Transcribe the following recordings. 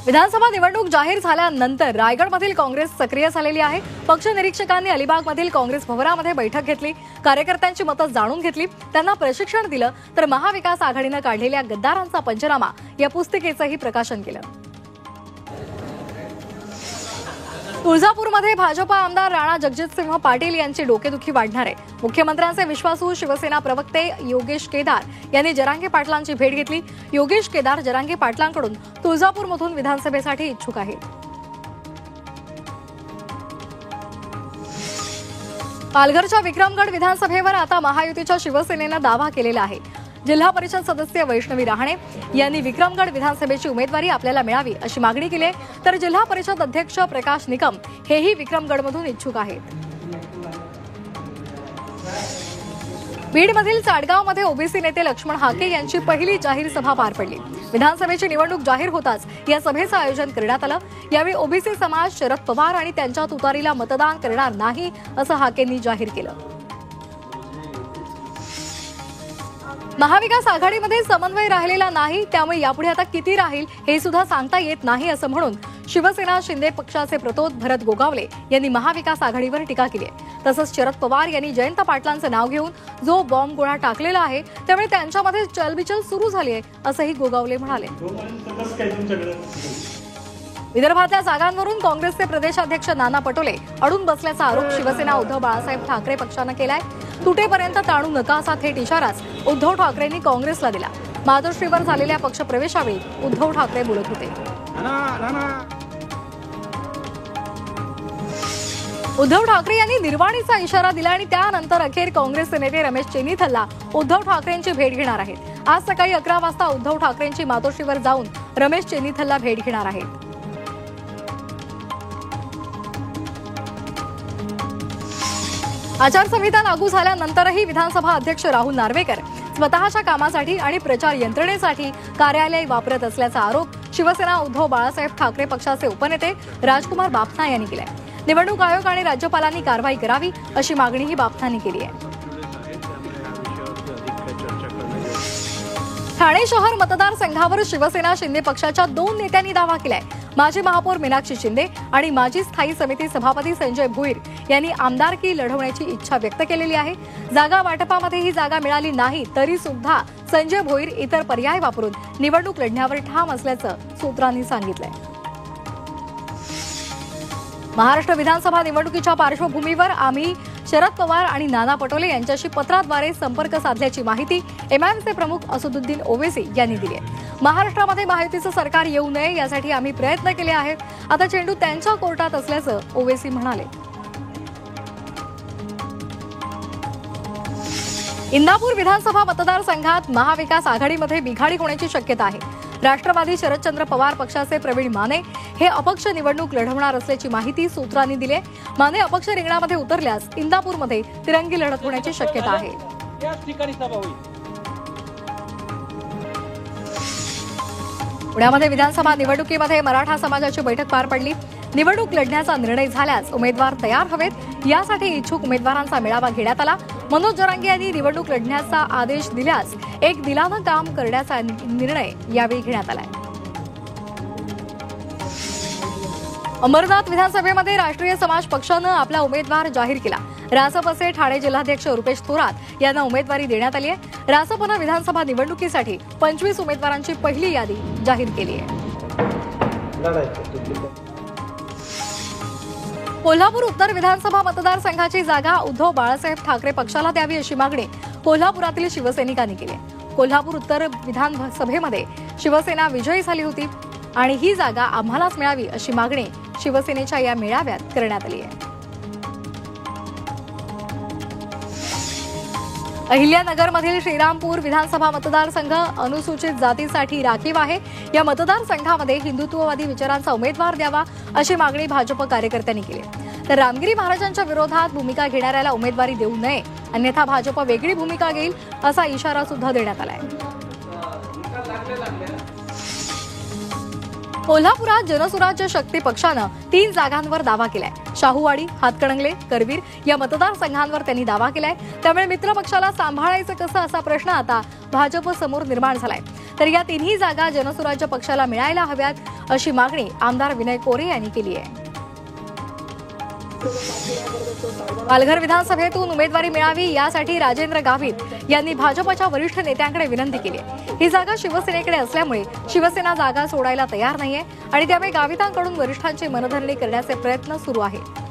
विधानसभा निवडणूक जाहीर झाल्यानंतर रायगडमधील काँग्रेस सक्रिय झालेली आहे। पक्ष निरीक्षकांनी अलिबागमधील काँग्रेस भवनामध्ये बैठक घेतली, कार्यकर्त्यांची मतं जाणून घेतली, त्यांना प्रशिक्षण दिलं, तर महाविकास आघाडीने काढलेल्या गद्दारांचा पंचनामा या पुस्तिकेचंही प्रकाशन केलं। तुळजापूरमध्ये भाजपा आमदार राणा जगजितसिंह पाटील यांची डोकेदुखी वाढणार आहे। मुख्यमंत्र्यांचे विश्वासू शिवसेना प्रवक्ते योगेश केदार यांनी जरांगे पाटलांची भेट घेतली। योगेश केदार जरांगे पाटलांकडून तुळजापूरमधून विधानसभेसाठी इच्छुक आहेत। पालघरच्या विक्रमगड विधानसभेवर आता महायुतीच्या शिवसेनेनं दावा केलेला आहे। जिल्हा परिषद सदस्य वैष्णवी रहाणे यांनी विक्रमगड विधानसभेची उमेदवारी आपल्याला मिळावी अशी मागणी केली, तर जिल्हा परिषद अध्यक्ष प्रकाश निकम हेही विक्रमगडमधून इच्छुक आहेत। बीडमधील चाडगावमध्ये ओबीसी नेते लक्ष्मण हाके यांची पहिली जाहीर सभा पार पडली। विधानसभेची निवडणूक जाहीर होताच या सभेचं आयोजन करण्यात आलं। यावेळी ओबीसी समाज शरद पवार आणि त्यांच्या तुतारीला मतदान करणार नाही असं हाकेंनी जाहीर केलं। महाविकास आघाडीमध्ये समन्वय राहिलेला नाही, त्यामुळे यापुढे आता किती राहील हे सुद्धा सांगता येत नाही असं म्हणून शिवसेना शिंदे पक्षाचे प्रतोद भरत गोगावले यांनी महाविकास आघाडीवर टीका केली आहे। तसंच शरद पवार यांनी जयंत पाटलांचं नाव घेऊन जो बॉम्ब गोळा टाकलेला आहे त्यामुळे त्यांच्यामध्ये चलबिचल सुरू झाली आहे असंही गोगावले म्हणाले। विदर्भातल्या जागांवरून काँग्रेसचे प्रदेशाध्यक्ष नाना पटोले अडून बसल्याचा आरोप शिवसेना उद्धव बाळासाहेब ठाकरे पक्षानं केलाय। तुटेपर्यंत ताणू नका असा थेट इशाराच उद्धव ठाकरेंनी काँग्रेसला दिला। मातोश्रीवर झालेल्या पक्षप्रवेशावेळी उद्धव ठाकरे बोलत होते। उद्धव ठाकरे यांनी निर्वाणीचा इशारा दिला आणि त्यानंतर अखेर काँग्रेसचे नेते रमेश चेन्नीथलला उद्धव ठाकरेंची भेट घेणार आहेत। आज सकाळी 11 वाजता उद्धव ठाकरेंची मातोश्रीवर जाऊन रमेश चेन्नीथलला भेट घेणार आहेत। आचारसंहिता लागू झाल्यानंतरही विधानसभा अध्यक्ष राहुल नार्वेकर स्वतःच्या कामासाठी आणि प्रचार यंत्रणेसाठी कार्यालय वापरत असल्याचा आरोप शिवसेना उद्धव बाळासाहेब ठाकरे पक्षाचे उपनेते राजकुमार बापना यांनी केलाय। निवडणूक आयोग आणि राज्यपालांनी कारवाई करावी अशी मागणीही बापनांनी केली आहे। ठाणे शहर मतदारसंघावर शिवसेना शिंदे पक्षाच्या 2 नेत्यांनी दावा केलाय। माजी महापौर मीनाक्षी शिंदे आणि माजी स्थायी समिती सभापती संजय भोईर यांनी आमदारकी लढवण्याची इच्छा व्यक्त केलेली आहे। जागा वाटपामध्ये ही जागा मिळाली नाही तरी सुद्धा संजय भोईर इतर पर्याय वापरून निवडणूक लढण्यावर ठाम असल्याचं सूत्रांनी सांगितलंय। महाराष्ट्र विधानसभा निवडणुकीच्या पार्श्वभूमीवर आम्ही शरद पवार आणि नाना पटोले यांच्याशी पत्राद्वारे संपर्क साधल्याची माहिती एमआयएमचे प्रमुख असदुद्दीन ओवेसी यांनी दिली आहे। महाराष्ट्रामध्ये महायुतीचं सरकार येऊ नये यासाठी आम्ही प्रयत्न केले आहेत। आता चेंडू त्यांच्या कोर्टात असल्याचं ओवेसी म्हणाले। इंदापूर विधानसभा मतदारसंघात महाविकास आघाडीमध्ये बिघाडी होण्याची शक्यता आहे। राष्ट्रवादी शरदचंद्र पवार पक्षाचे प्रवीण माने हे अपक्ष निवडणूक लढवणार असल्याची माहिती सूत्रांनी दिली आहे। माने अपक्ष रिंगणामध्ये उतरल्यास इंदापूरमध्ये तिरंगी लढत होण्याची शक्यता आहे। पुण्यामध्ये विधानसभा निवडणुकीमध्ये मराठा समाजाची बैठक पार पडली। निवडणूक लढण्याचा निर्णय झाल्यास उमेदवार तयार हवेत यासाठी इच्छुक उमेदवारांचा मेळावा घेण्यात आला। मनोज जरांगे यांनी निवडणूक लढण्याचा आदेश दिल्यास एक दिलानं काम करण्याचा निर्णय यावेळी घेण्यात आलाय। अंबरनाथ विधानसभेमध्ये राष्ट्रीय समाज पक्षानं आपला उमेदवार जाहीर केला। रासपचे ठाणे जिल्हाध्यक्ष रुपेश थोरात यांना उमेदवारी देण्यात आली आहे। रासपनं विधानसभा निवडणुकीसाठी 25 उमेदवारांची पहिली यादी जाहीर केली आहे। कोल्हापूर उत्तर विधानसभा मतदारसंघाची जागा उद्धव बाळासाहेब ठाकरे पक्षाला द्यावी अशी मागणी कोल्हापुरातील शिवसैनिकांनी केली आहे। कोल्हापूर उत्तर विधानसभेमध्ये शिवसेना विजयी झाली होती आणि ही जागा आम्हालाच मिळावी अशी मागणी शिवसेनेच्या या मेळाव्यात करण्यात आली आहे। अहिल्यानगरमधील श्रीरामपूर विधानसभा मतदारसंघ अनुसूचित जातीसाठी राखीव आहे। या मतदारसंघामध्ये हिंदुत्ववादी विचारांचा उमेदवार द्यावा अशी मागणी भाजप कार्यकर्त्यांनी केली, तर रामगिरी महाराजांच्या विरोधात भूमिका घेणाऱ्याला उमेदवारी देऊ नये, अन्यथा भाजप वेगळी भूमिका घेईल असा इशारा सुद्धा देण्यात आलाय। कोल्हापुरात जनसुराज्य शक्ती पक्षानं 3 जागांवर दावा केलाय। शाहूवाडी, हातकणंगले, करवीर या मतदारसंघांवर त्यांनी दावा केलाय। त्यामुळे मित्र पक्षाला सांभाळायचं कसं असा प्रश्न आता भाजप समोर निर्माण झालाय। तर या तिन्ही जागा जनसुराज्य पक्षाला मिळायला हव्यात अशी मागणी आमदार विनय कोरे यांनी केली आहे. पालघर विधानसभेतून उमेदवारी मिळावी यासाठी राजेंद्र गावित यांनी भाजपच्या वरिष्ठ नेत्यांकडे विनंती केली. ही जागा शिवसेनेकडे असल्यामुळे शिवसेना जागा सोडायला तयार नाहीये आणि त्यामुळे गावितांकडून वरिष्ठांची मनधरणी करण्याचे प्रयत्न सुरू आहेत.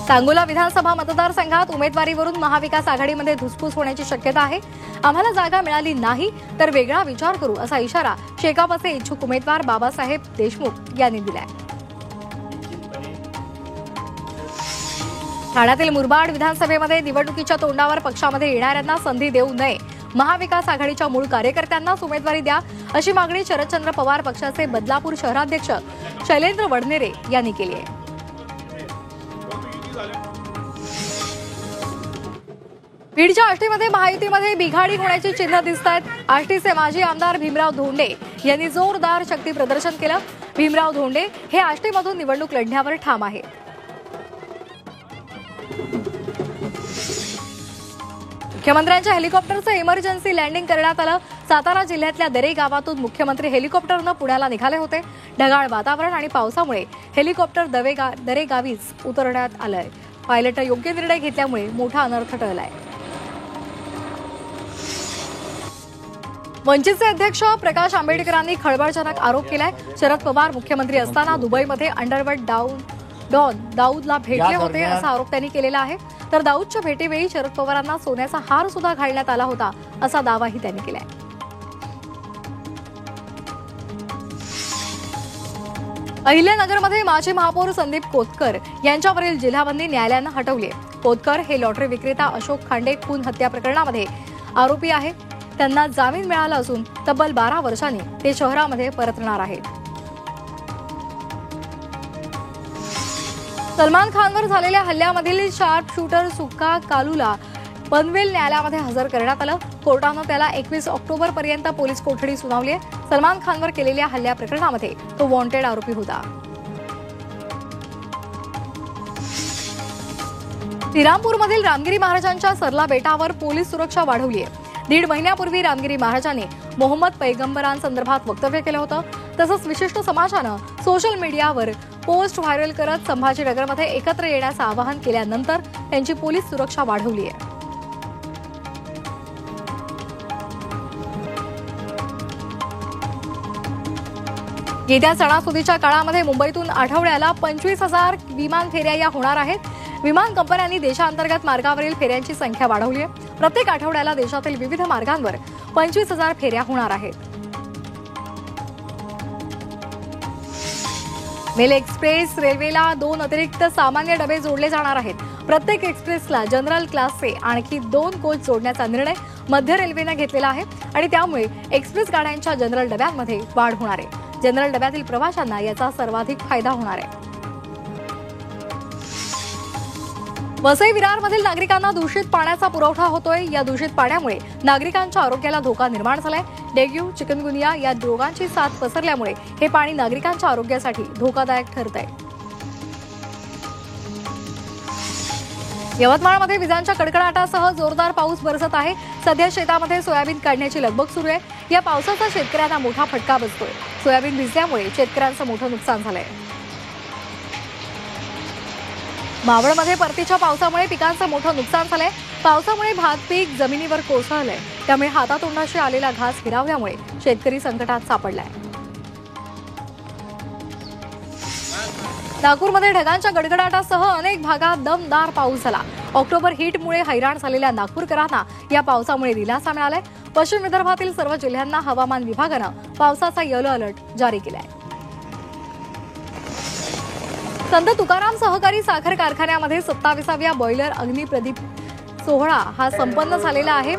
सांगोला विधानसभा मतदारसंघात उमेदवारीवरून महाविकास आघाडीमध्ये धुसफूस होण्याची शक्यता आहे. आम्हाला जागा मिळाली नाही तर वेगळा विचार करू असा इशारा शेकापचे इच्छुक उमेदवार बाबासाहेब देशमुख यांनी दिलाय. ठाण्यातील मुरबाड विधानसभेमध्ये निवडणुकीच्या तोंडावर पक्षामध्ये येणाऱ्यांना संधी देऊ नये. महाविकास आघाडीच्या मूळ कार्यकर्त्यांनाच उमेदवारी द्या अशी मागणी शरदचंद्र पवार पक्षाचे बदलापूर शहराध्यक्ष शैलेंद्र वडनेरे यांनी केली आहे. बीडच्या आष्टीमध्ये महायुतीमध्ये बिघाडी होण्याची चिन्ह दिसत आहेत. आष्टीचे माजी आमदार भीमराव धोंडे यांनी जोरदार शक्ती प्रदर्शन केलं. भीमराव धोंडे हे आष्टीमधून निवडणूक लढण्यावर ठाम आहेत. मुख्यमंत्र्यांच्या हेलिकॉप्टरचं इमर्जन्सी लँडिंग करण्यात आलं. सातारा जिल्ह्यातल्या दरे गावातून मुख्यमंत्री हेलिकॉप्टरनं पुण्याला निघाले होते. ढगाळ वातावरण आणि पावसामुळे हेलिकॉप्टर दरे गावीच उतरण्यात आलंय. पायलटनं योग्य निर्णय घेतल्यामुळे मोठा अनर्थ टळलाय. वंचितचे अध्यक्ष प्रकाश आंबेडकरांनी खळबळजनक आरोप केलाय. शरद पवार मुख्यमंत्री असताना दुबईमध्ये अंडरवर्ल्ड डॉन दाऊदला भेटले होते असा आरोप त्यांनी केलेला आहे. तर दाऊदच्या भेटीवेळी शरद पवारांना सोन्याचा हार सुद्धा घालण्यात आला होता असा दावाही त्यांनी केलाय. अहिल्यानगरमध्ये माजी महापौर संदीप कोतकर यांच्यावरील जिल्हाबंदी न्यायालयानं हटवली आहे. कोतकर हे लॉटरी विक्रेता अशोक खांडे खून हत्या प्रकरणामध्ये आरोपी आहेत. त्यांना जामीन मिळाला असून तब्बल 12 वर्षांनी ते शहरामध्ये परतणार आहेत. सलमान खानवर झालेल्या हल्ल्यामधील शार्प शूटर सुक्का कालूला पनवेल न्यायालयामध्ये हजर करण्यात आलं. कोर्टानं त्याला 21 ऑक्टोबरपर्यंत पोलीस कोठडी सुनावली आहे. सलमान खानवर केलेल्या हल्ल्या प्रकरणामध्ये तो वॉन्टेड आरोपी होता. श्रीरामपूरमधील रामगिरी महाराजांच्या सरला बेटावर पोलीस सुरक्षा वाढवली आहे. 1.5 महिन्यापूर्वी रामगिरी महाराजांनी मोहम्मद पैगंबरांसंदर्भात वक्तव्य केलं होतं. तसंच विशिष्ट समाजानं सोशल मीडियावर पोस्ट व्हायरल करत संभाजीनगरमध्ये एकत्र येण्याचं आवाहन केल्यानंतर त्यांची पोलीस सुरक्षा वाढवली आहे. येत्या सणासुदीच्या काळामध्ये मुंबईतून आठवड्याला 25,000 विमान फेऱ्या या होणार आहेत. विमान कंपन्यांनी देशांतर्गत मार्गावरील फेऱ्यांची संख्या वाढवली आहे. प्रत्येक आठवड्याला देशातील विविध मार्गांवर 25,000 फेऱ्या होणार आहेत. मेल एक्सप्रेस रेल्वेला 2 अतिरिक्त सामान्य डबे जोडले जाणार आहेत. प्रत्येक एक्सप्रेसला जनरल क्लासचे आणखी 2 कोच जोडण्याचा निर्णय मध्य रेल्वेने घेतलेला आहे आणि त्यामुळे एक्सप्रेस गाड्यांच्या जनरल डब्यांमध्ये वाढ होणार आहे. जनरल डब्यातील प्रवाशांना याचा सर्वाधिक फायदा होणार आहे. वसई विरारमधील नागरिकांना दूषित पाण्याचा पुरवठा होतोय. या दूषित पाण्यामुळे नागरिकांच्या आरोग्याला धोका निर्माण झालाय. डेंग्यू, चिकनगुनिया या रोगांची साथ पसरल्यामुळे हे पाणी नागरिकांच्या आरोग्यासाठी धोकादायक ठरत आहे. यवतमाळमध्ये विजांच्या कडकडाटासह जोरदार पाऊस बरसत आहे. सध्या शेतामध्ये सोयाबीन काढण्याची लगबग सुरू आहे. या पावसाचा शेतकऱ्यांना मोठा फटका बसतोय. सोयाबीन भिजल्यामुळे शेतकऱ्यांचं मोठं नुकसान झालंय. मावळमध्ये परतीच्या पावसामुळे पिकांचं मोठं नुकसान झालंय. पावसामुळे भात पीक जमिनीवर कोसळलंय. त्यामुळे हातातोंडाशी आलेला घास हिरावल्यामुळे शेतकरी संकटात सापडलाय. नागपूरमध्ये ढगांच्या गडगडाटासह अनेक भागात दमदार पाऊस झाला. ऑक्टोबर हीटमुळे हैराण झालेल्या नागपूरकरांना या पावसामुळे दिलासा मिळालाय. पश्चिम विदर्भातील सर्व जिल्ह्यांना हवामान विभागानं पावसाचा येलो अलर्ट जारी केलाय. संत तुकाराम सहकारी साखर कारखान्यामध्ये 27व्या बॉयलर अग्निप्रदीप सोहळा हा संपन्न झालेला आहे.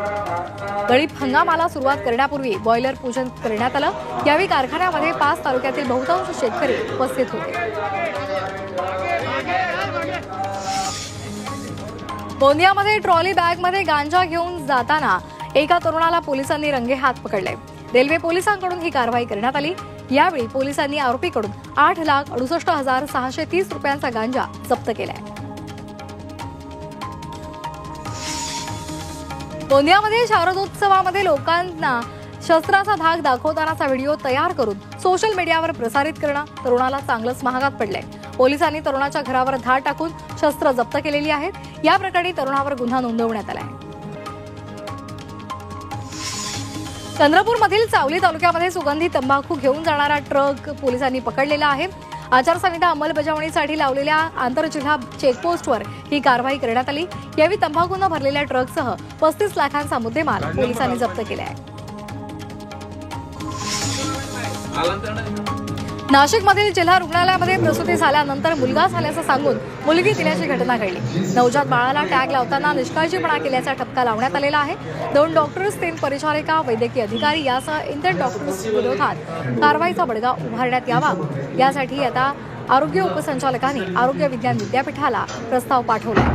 गळीत हंगामाला सुरुवात करण्यापूर्वी बॉयलर पूजन करण्यात आलं. यावेळी कारखान्यामध्ये 5 तालुक्यातील बहुतांश शेतकरी उपस्थित होते. गोंदियामध्ये ट्रॉली बॅगमध्ये गांजा घेऊन जाताना एका तरुणाला पोलिसांनी रंगेहात पकडले. रेल्वे पोलिसांकडून ही कारवाई करण्यात आली. यावेळी पोलिसांनी आरोपीकडून 8,68,630 रुपयांचा गांजा जप्त केलाय. गोंदियामध्ये शारदोत्सवामध्ये लोकांना शस्त्राचा धाक दाखवतानाचा व्हिडिओ तयार करून सोशल मीडियावर प्रसारित करणं तरुणाला चांगलंच महागात पडलंय। पोलिसांनी तरुणाच्या घरावर धाड टाकून शस्त्र जप्त केलेली आहेत। या प्रकरणी तरुणावर गुन्हा नोंदवण्यात आलाय। चंद्रपूरमधील चावली तालुक्यामध्ये सुगंधी तंबाखू घेऊन जाणारा ट्रक पोलिसांनी पकडलेला आहे। आचारसंहिता अंमलबजावणीसाठी लावलेल्या आंतरजिल्हा चेकपोस्टवर ही कारवाई करण्यात आली। यावेळी तंबाखूनं भरलेल्या ट्रकसह 35 लाखांचा मुद्देमाल पोलिसांनी जप्त केला आहे। नाशिकमधील जिल्हा रुग्णालयामध्ये प्रसूती झाल्यानंतर मुलगा झाल्याचं सांगून मुलगी दिल्याची घटना घडली। नवजात बाळाला टॅग लावताना निष्काळजीपणा केल्याचा ठपका लावण्यात आलेला आहे। 2 डॉक्टर्स, 3 परिचारिका, वैद्यकीय अधिकारी यासह इतर डॉक्टर्स विरोधात कारवाईचा बडगा उभारण्यात यावा यासाठी आता आरोग्य उपसंचालकांनी आरोग्य विज्ञान विद्यापीठाला प्रस्ताव पाठवला।